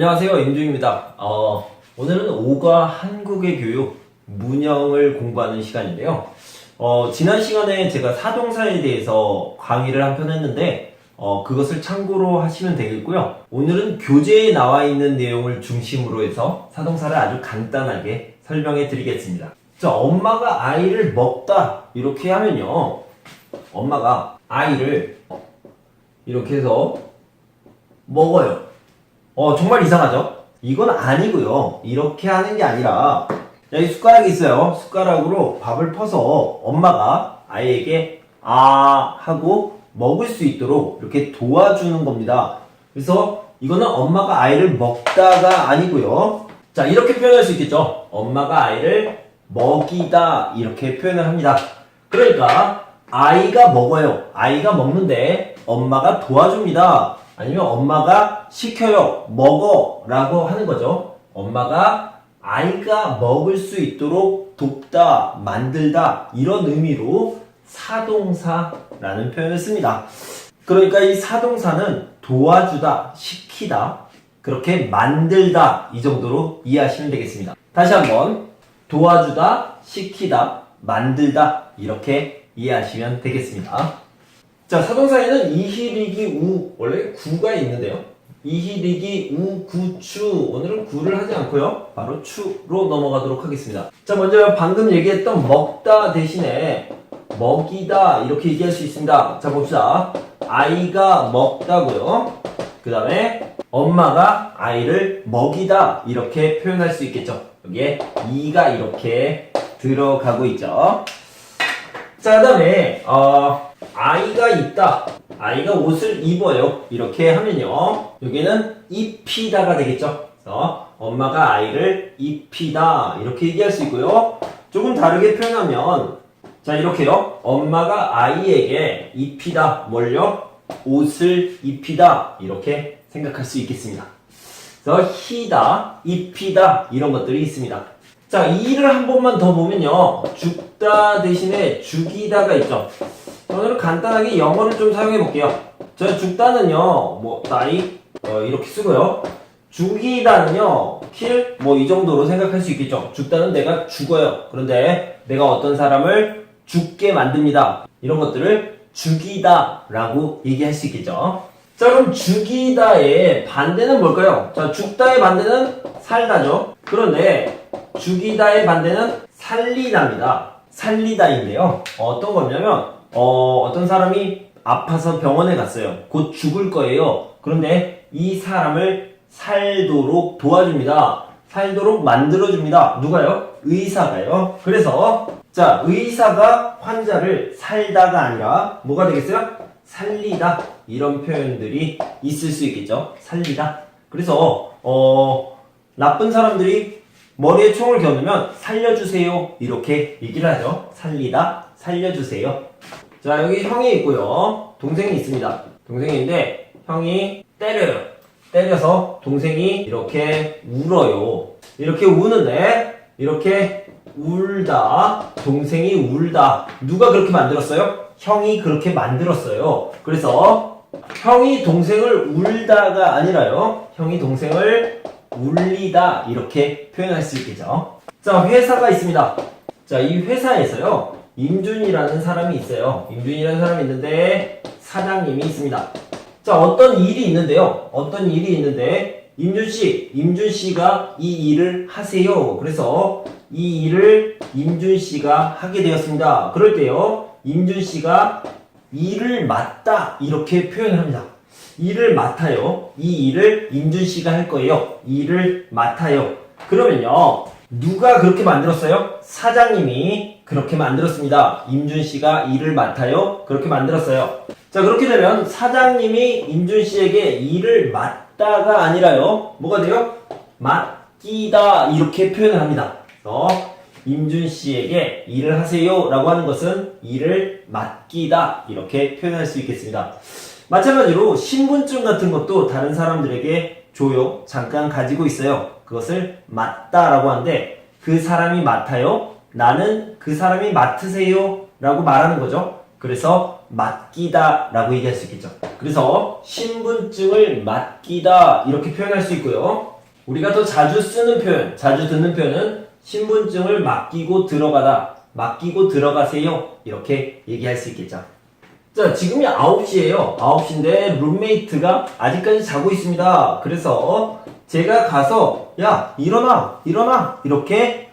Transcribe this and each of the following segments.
안녕하세요, 임중입니다. 오늘은 오가 한국의 교육 문형을 공부하는 시간인데요. 지난 시간에 제가 사동사에 대해서 강의를 한 편 했는데 그것을 참고로 하시면 되겠고요. 오늘은 교재에 나와 있는 내용을 중심으로 해서 사동사를 아주 간단하게 설명해 드리겠습니다. 자, 엄마가 아이를 먹다 이렇게 하면요, 엄마가 아이를 이렇게 해서 먹어요. 정말 이상하죠? 이건 아니고요. 이렇게 하는 게 아니라, 여기 숟가락이 있어요. 숟가락으로 밥을 퍼서 엄마가 아이에게 하고 먹을 수 있도록 이렇게 도와주는 겁니다. 그래서 이거는 엄마가 아이를 먹다가 아니고요. 자, 이렇게 표현할 수 있겠죠? 엄마가 아이를 먹이다 이렇게 표현을 합니다. 그러니까 아이가 먹어요. 아이가 먹는데 엄마가 도와줍니다. 아니면 엄마가 시켜요. 먹어 라고 하는 거죠. 엄마가 아이가 먹을 수 있도록 돕다, 만들다 이런 의미로 사동사라는 표현을 씁니다. 그러니까 이 사동사는 도와주다, 시키다, 그렇게 만들다 이 정도로 이해하시면 되겠습니다. 다시 한번 도와주다, 시키다, 만들다 이렇게 이해하시면 되겠습니다. 자, 사동사에는 이히리기 우, 원래 구가 있는데요. 이히리기 우, 구, 추. 오늘은 구를 하지 않고요. 바로 추로 넘어가도록 하겠습니다. 자, 먼저 방금 얘기했던 먹다 대신에 먹이다 이렇게 얘기할 수 있습니다. 자, 봅시다. 아이가 먹다고요. 그 다음에 엄마가 아이를 먹이다 이렇게 표현할 수 있겠죠. 여기에 이가 이렇게 들어가고 있죠. 자, 그 다음에 아이가 있다. 아이가 옷을 입어요. 이렇게 하면요, 여기는 입히다가 되겠죠. 그래서 엄마가 아이를 입히다 이렇게 얘기할 수 있고요. 조금 다르게 표현하면, 자, 이렇게요. 엄마가 아이에게 입히다. 뭘요? 옷을 입히다. 이렇게 생각할 수 있겠습니다. 그래서 히다, 입히다 이런 것들이 있습니다. 자, 이 일을 한 번만 더 보면요, 죽다 대신에 죽이다가 있죠. 오늘은 간단하게 영어를 좀 사용해 볼게요. 자, 죽다는요, die 이렇게 쓰고요. 죽이다는요, kill 이 정도로 생각할 수 있겠죠. 죽다는 내가 죽어요. 그런데 내가 어떤 사람을 죽게 만듭니다. 이런 것들을 죽이다라고 얘기할 수 있겠죠. 자, 그럼 죽이다의 반대는 뭘까요? 자, 죽다의 반대는 살다죠. 그런데 죽이다의 반대는 살리다입니다. 살리다인데요. 어떤 거냐면, 어떤 사람이 아파서 병원에 갔어요. 곧 죽을 거예요. 그런데 이 사람을 살도록 도와줍니다. 살도록 만들어줍니다. 누가요? 의사가요. 그래서, 자, 의사가 환자를 살다가 아니라 뭐가 되겠어요? 살리다. 이런 표현들이 있을 수 있겠죠. 살리다. 그래서, 나쁜 사람들이 머리에 총을 겨누면 살려주세요 이렇게 얘기를 하죠. 살리다, 살려주세요. 자, 여기 형이 있고요, 동생이 있습니다. 동생인데 형이 때려요. 때려서 동생이 이렇게 울어요. 이렇게 우는데, 이렇게 울다, 동생이 울다. 누가 그렇게 만들었어요? 형이 그렇게 만들었어요. 그래서 형이 동생을 울다가 아니라요, 형이 동생을 울리다 이렇게 표현할 수 있겠죠. 자, 회사가 있습니다. 자, 이 회사에서요, 임준이라는 사람이 있어요. 임준이라는 사람이 있는데 사장님이 있습니다. 자, 어떤 일이 있는데요. 어떤 일이 있는데 임준씨가 이 일을 하세요. 그래서 이 일을 임준씨가 하게 되었습니다. 그럴 때요, 임준씨가 일을 맡다 이렇게 표현을 합니다. 일을 맡아요. 이 일을 임준씨가 할 거예요. 일을 맡아요. 그러면요, 누가 그렇게 만들었어요? 사장님이 그렇게 만들었습니다. 임준씨가 일을 맡아요. 그렇게 만들었어요. 자, 그렇게 되면 사장님이 임준씨에게 일을 맡다가 아니라요, 뭐가 돼요? 맡기다 이렇게 표현을 합니다. 그래서 임준씨에게 일을 하세요 라고 하는 것은 일을 맡기다 이렇게 표현할 수 있겠습니다. 마찬가지로 신분증 같은 것도 다른 사람들에게 줘요. 잠깐 가지고 있어요. 그것을 맡다라고 하는데, 그 사람이 맡아요. 나는 그 사람이 맡으세요 라고 말하는 거죠. 그래서 맡기다 라고 얘기할 수 있겠죠. 그래서 신분증을 맡기다 이렇게 표현할 수 있고요. 우리가 더 자주 쓰는 표현, 자주 듣는 표현은 신분증을 맡기고 들어가다, 맡기고 들어가세요. 이렇게 얘기할 수 있겠죠. 자, 지금이 9시예요. 9시인데 룸메이트가 아직까지 자고 있습니다. 그래서 제가 가서 야, 일어나, 일어나 이렇게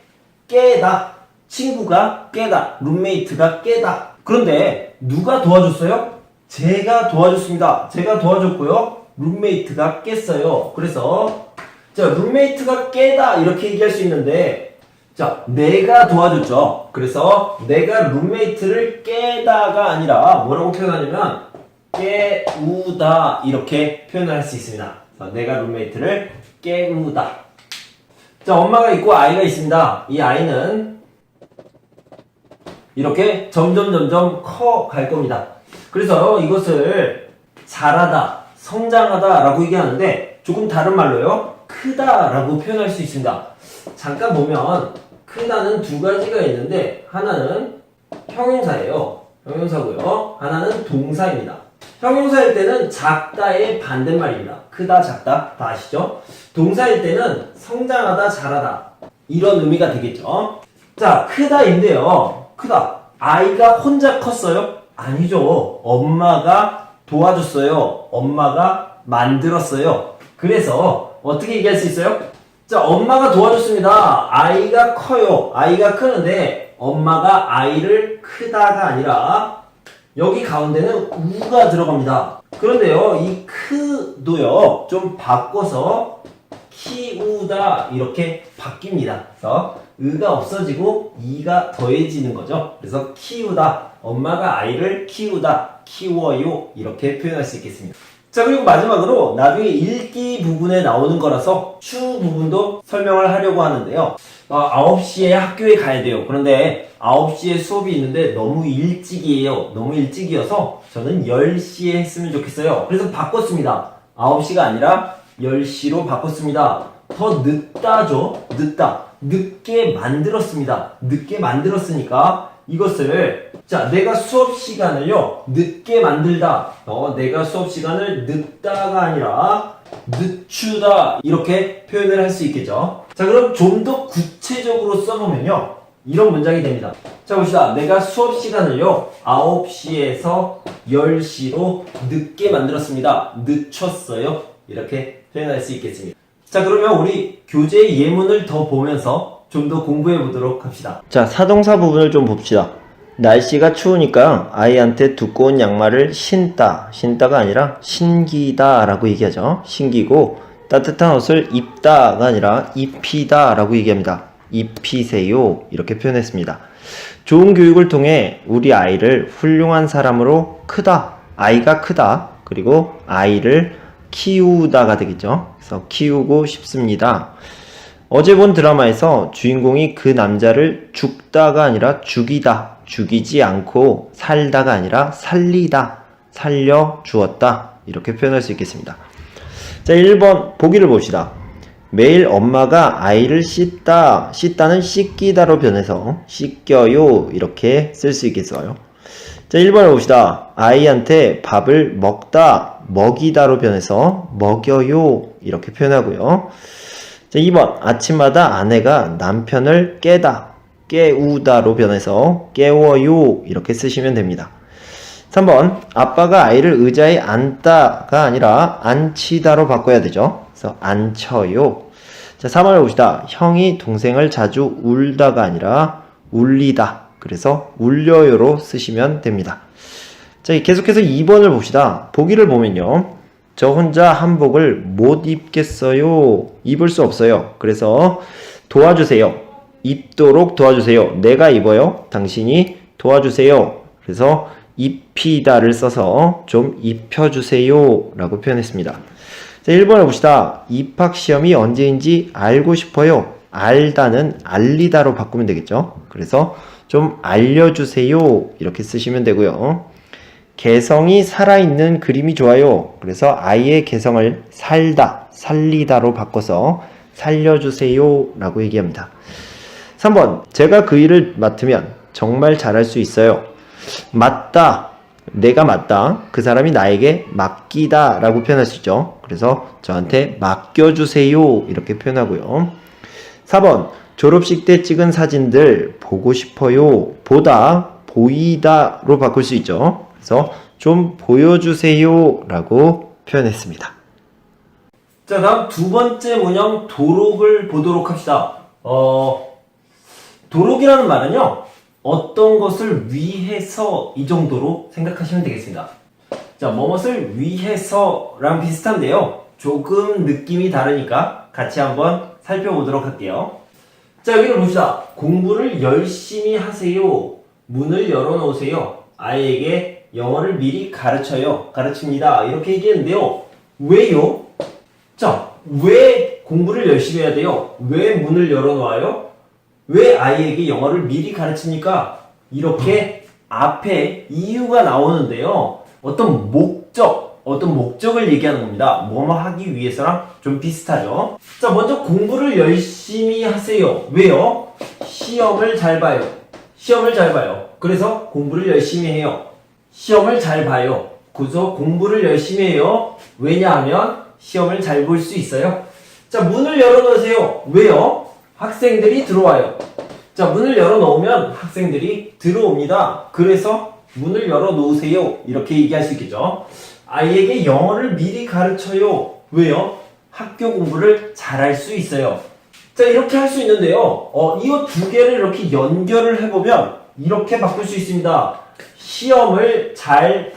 깨다. 친구가 깨다. 룸메이트가 깨다. 그런데 누가 도와줬어요? 제가 도와줬습니다. 제가 도와줬고요. 룸메이트가 깼어요. 그래서 자, 룸메이트가 깨다 이렇게 얘기할 수 있는데 자, 내가 도와줬죠. 그래서 내가 룸메이트를 깨다가 아니라 뭐라고 표현하냐면 깨우다 이렇게 표현을 할 수 있습니다. 그래서 내가 룸메이트를 깨우다. 자, 엄마가 있고 아이가 있습니다. 이 아이는 이렇게 점점 커 갈 겁니다. 그래서 이것을 자라다, 성장하다 라고 얘기하는데 조금 다른 말로요. 크다 라고 표현할 수 있습니다. 잠깐 보면 크다는 두 가지가 있는데 하나는 형용사예요. 형용사고요. 하나는 동사입니다. 형용사일 때는 작다의 반대말입니다. 크다, 작다 다 아시죠? 동사일 때는 성장하다, 자라다 이런 의미가 되겠죠. 자, 크다인데요. 크다. 아이가 혼자 컸어요? 아니죠. 엄마가 도와줬어요. 엄마가 만들었어요. 그래서 어떻게 얘기할 수 있어요? 자, 엄마가 도와줬습니다. 아이가 커요. 아이가 크는데 엄마가 아이를 크다가 아니라 여기 가운데는 우가 들어갑니다. 그런데요, 이 크도요, 좀 바꿔서 키우다 이렇게 바뀝니다. 그래서 의가 없어지고 이가 더해지는 거죠. 그래서 키우다, 엄마가 아이를 키우다, 키워요 이렇게 표현할 수 있겠습니다. 자, 그리고 마지막으로 나중에 읽기 부분에 나오는 거라서 추 부분도 설명을 하려고 하는데요. 9시에 학교에 가야 돼요. 그런데 9시에 수업이 있는데 너무 일찍이에요. 너무 일찍이어서 저는 10시에 했으면 좋겠어요. 그래서 바꿨습니다. 9시가 아니라 10시로 바꿨습니다. 더 늦다죠. 늦다. 늦게 만들었습니다. 늦게 만들었으니까 이것을 자, 내가 수업 시간을요 늦게 만들다. 내가 수업 시간을 늦다가 아니라 늦추다 이렇게 표현을 할 수 있겠죠. 자, 그럼 좀 더 구체적으로 써보면요 이런 문장이 됩니다. 자, 봅시다. 내가 수업 시간을요 9시에서 10시로 늦게 만들었습니다. 늦췄어요. 이렇게 표현할 수 있겠습니다. 자, 그러면 우리 교재 예문을 더 보면서 좀 더 공부해 보도록 합시다. 자, 사동사 부분을 좀 봅시다. 날씨가 추우니까 아이한테 두꺼운 양말을 신다가 아니라 신기다 라고 얘기하죠. 신기고 따뜻한 옷을 입다가 아니라 입히다 라고 얘기합니다. 입히세요 이렇게 표현했습니다. 좋은 교육을 통해 우리 아이를 훌륭한 사람으로 크다, 아이가 크다, 그리고 아이를 키우다가 되겠죠. 그래서 키우고 싶습니다. 어제 본 드라마에서 주인공이 그 남자를 죽다가 아니라 죽이다, 죽이지 않고 살다가 아니라 살리다, 살려주었다 이렇게 표현할 수 있겠습니다. 자, 1번 보기를 봅시다. 매일 엄마가 아이를 씻다는 씻기다로 변해서 씻겨요 이렇게 쓸 수 있겠어요. 자, 1번을 봅시다. 아이한테 밥을 먹이다로 변해서 먹여요 이렇게 표현하고요. 자, 2번 아침마다 아내가 남편을 깨우다로 변해서 깨워요 이렇게 쓰시면 됩니다. 3번 아빠가 아이를 의자에 앉다가 아니라 앉히다로 바꿔야 되죠. 그래서 앉혀요. 자, 4번을 봅시다. 형이 동생을 자주 울다가 아니라 울리다. 그래서 울려요로 쓰시면 됩니다. 자, 계속해서 2번을 봅시다. 보기를 보면요. 저 혼자 한복을 못 입겠어요. 입을 수 없어요. 그래서 도와주세요. 입도록 도와주세요. 내가 입어요. 당신이 도와주세요. 그래서 입히다를 써서 좀 입혀주세요 라고 표현했습니다. 자, 1번을 봅시다. 입학시험이 언제인지 알고 싶어요. 알다는 알리다로 바꾸면 되겠죠. 그래서 좀 알려주세요 이렇게 쓰시면 되고요. 개성이 살아있는 그림이 좋아요. 그래서 아이의 개성을 살리다로 바꿔서 살려주세요 라고 얘기합니다. 3번 제가 그 일을 맡으면 정말 잘할 수 있어요. 맡다, 내가 맞다. 그 사람이 나에게 맡기다 라고 표현할 수 있죠. 그래서 저한테 맡겨주세요. 이렇게 표현하고요. 4번. 졸업식 때 찍은 사진들 보고 싶어요. 보다, 보이다로 바꿀 수 있죠. 그래서 좀 보여주세요 라고 표현했습니다. 자, 다음 두 번째 문형 도록을 보도록 합시다. 도록이라는 말은요, 어떤 것을 위해서 이 정도로 생각하시면 되겠습니다. 자, 뭐뭇을 위해서랑 비슷한데요. 조금 느낌이 다르니까 같이 한번 살펴보도록 할게요. 자, 여기를 봅시다. 공부를 열심히 하세요. 문을 열어놓으세요. 아이에게 영어를 미리 가르칩니다. 이렇게 얘기했는데요. 왜요? 자, 왜 공부를 열심히 해야 돼요? 왜 문을 열어놓아요? 왜 아이에게 영어를 미리 가르칩니까? 이렇게 앞에 이유가 나오는데요. 어떤 목적을 얘기하는 겁니다. 뭐뭐 하기 위해서랑 좀 비슷하죠. 자, 먼저 공부를 열심히 하세요. 왜요? 시험을 잘 봐요. 그래서 공부를 열심히 해요. 시험을 잘 봐요. 그래서 공부를 열심히 해요. 왜냐하면 시험을 잘 볼 수 있어요. 자, 문을 열어놓으세요. 왜요? 학생들이 들어와요. 자, 문을 열어놓으면 학생들이 들어옵니다. 그래서 문을 열어놓으세요. 이렇게 얘기할 수 있겠죠. 아이에게 영어를 미리 가르쳐요. 왜요? 학교 공부를 잘할 수 있어요. 자, 이렇게 할 수 있는데요. 이 두 개를 이렇게 연결을 해보면 이렇게 바꿀 수 있습니다. 시험을 잘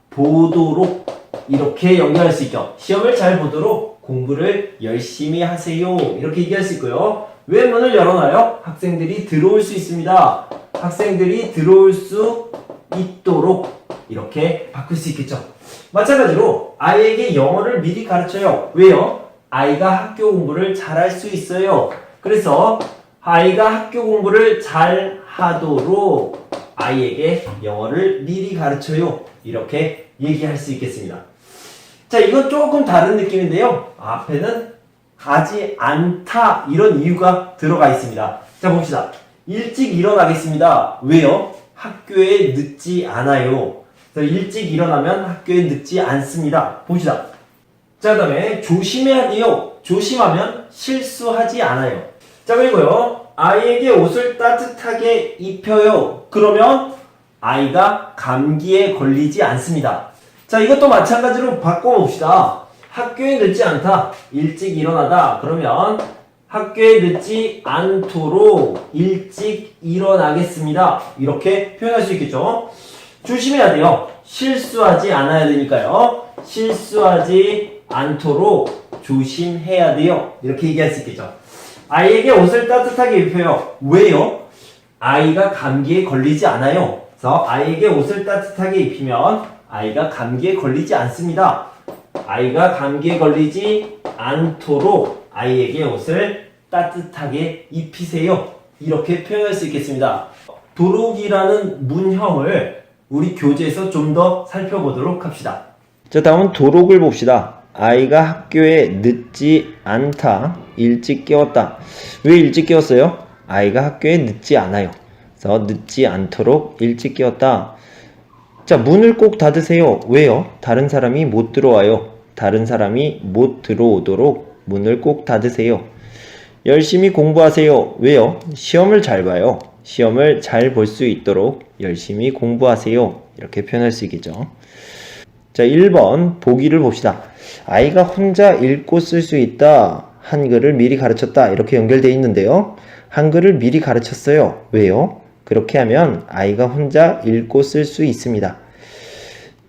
보도록 이렇게 연결할 수 있죠. 시험을 잘 보도록 공부를 열심히 하세요. 이렇게 얘기할 수 있고요. 왜 문을 열어놔요? 학생들이 들어올 수 있습니다. 학생들이 들어올 수 있도록 이렇게 바꿀 수 있겠죠. 마찬가지로 아이에게 영어를 미리 가르쳐요. 왜요? 아이가 학교 공부를 잘할 수 있어요. 그래서 아이가 학교 공부를 잘 하도록 아이에게 영어를 미리 가르쳐요. 이렇게 얘기할 수 있겠습니다. 자, 이건 조금 다른 느낌인데요. 앞에는 가지 않다 이런 이유가 들어가 있습니다. 자, 봅시다. 일찍 일어나겠습니다. 왜요? 학교에 늦지 않아요. 그래서 일찍 일어나면 학교에 늦지 않습니다. 봅시다. 자, 그 다음에 조심해야 돼요. 조심하면 실수하지 않아요. 자, 그리고요. 아이에게 옷을 따뜻하게 입혀요. 그러면 아이가 감기에 걸리지 않습니다. 자, 이것도 마찬가지로 바꿔봅시다. 학교에 늦지 않다. 일찍 일어나다. 그러면 학교에 늦지 않도록 일찍 일어나겠습니다. 이렇게 표현할 수 있겠죠. 조심해야 돼요. 실수하지 않아야 되니까요. 실수하지 않도록 조심해야 돼요. 이렇게 얘기할 수 있겠죠. 아이에게 옷을 따뜻하게 입혀요. 왜요? 아이가 감기에 걸리지 않아요. 그래서 아이에게 옷을 따뜻하게 입히면 아이가 감기에 걸리지 않습니다. 아이가 감기에 걸리지 않도록 아이에게 옷을 따뜻하게 입히세요. 이렇게 표현할 수 있겠습니다. 도록이라는 문형을 우리 교재에서 좀 더 살펴보도록 합시다. 자, 다음은 도록을 봅시다. 아이가 학교에 늦지 않다. 일찍 깨웠다. 왜 일찍 깨웠어요? 아이가 학교에 늦지 않아요. 그래서 늦지 않도록 일찍 깨웠다. 자, 문을 꼭 닫으세요. 왜요? 다른 사람이 못 들어와요. 다른 사람이 못 들어오도록 문을 꼭 닫으세요. 열심히 공부하세요. 왜요? 시험을 잘 봐요. 시험을 잘 볼 수 있도록 열심히 공부하세요. 이렇게 표현할 수 있겠죠. 자, 1번 보기를 봅시다. 아이가 혼자 읽고 쓸 수 있다. 한글을 미리 가르쳤다. 이렇게 연결되어 있는데요. 한글을 미리 가르쳤어요. 왜요? 그렇게 하면 아이가 혼자 읽고 쓸 수 있습니다.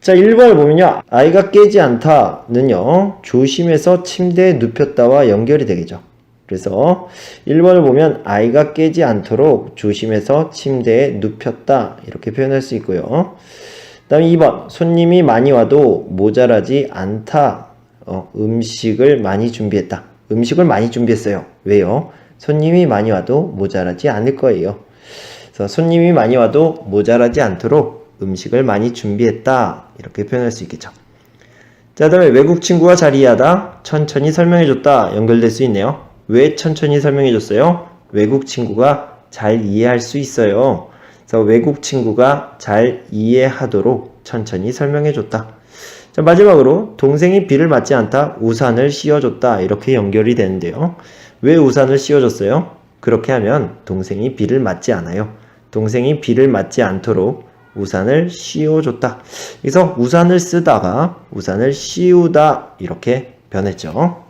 자, 1번을 보면요. 아이가 깨지 않다는요. 조심해서 침대에 눕혔다와 연결이 되겠죠. 그래서 1번을 보면 아이가 깨지 않도록 조심해서 침대에 눕혔다. 이렇게 표현할 수 있고요. 그 다음에 2번. 손님이 많이 와도 모자라지 않다. 음식을 많이 준비했다. 음식을 많이 준비했어요. 왜요? 손님이 많이 와도 모자라지 않을 거예요. 그래서 손님이 많이 와도 모자라지 않도록 음식을 많이 준비했다. 이렇게 표현할 수 있겠죠. 자, 다음에 외국 친구와 잘 이해하다. 천천히 설명해줬다. 연결될 수 있네요. 왜 천천히 설명해줬어요? 외국 친구가 잘 이해할 수 있어요. 그래서 외국 친구가 잘 이해하도록 천천히 설명해줬다. 자, 마지막으로 동생이 비를 맞지 않다. 우산을 씌워줬다. 이렇게 연결이 되는데요. 왜 우산을 씌워줬어요? 그렇게 하면 동생이 비를 맞지 않아요. 동생이 비를 맞지 않도록 우산을 씌워줬다. 그래서 우산을 쓰다가 우산을 씌우다 이렇게 변했죠.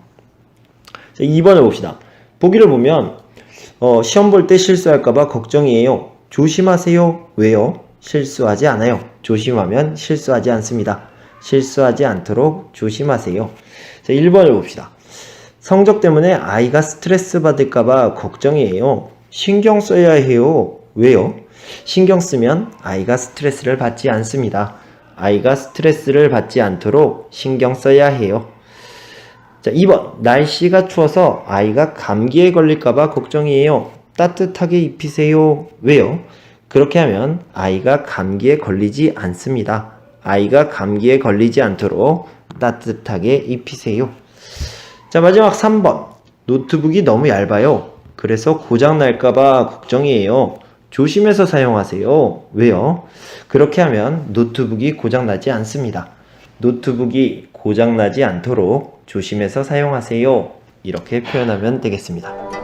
자, 2번을 봅시다. 보기를 보면 시험 볼 때 실수할까봐 걱정이에요. 조심하세요. 왜요? 실수하지 않아요. 조심하면 실수하지 않습니다. 실수하지 않도록 조심하세요. 자, 1번을 봅시다. 성적 때문에 아이가 스트레스 받을까봐 걱정이에요. 신경 써야 해요. 왜요? 신경 쓰면 아이가 스트레스를 받지 않습니다. 아이가 스트레스를 받지 않도록 신경 써야 해요. 자, 2번. 날씨가 추워서 아이가 감기에 걸릴까봐 걱정이에요. 따뜻하게 입히세요. 왜요? 그렇게 하면 아이가 감기에 걸리지 않습니다. 아이가 감기에 걸리지 않도록 따뜻하게 입히세요. 자, 마지막 3번. 노트북이 너무 얇아요. 그래서 고장 날까봐 걱정이에요. 조심해서 사용하세요. 왜요? 그렇게 하면 노트북이 고장 나지 않습니다. 노트북이 고장 나지 않도록 조심해서 사용하세요. 이렇게 표현하면 되겠습니다.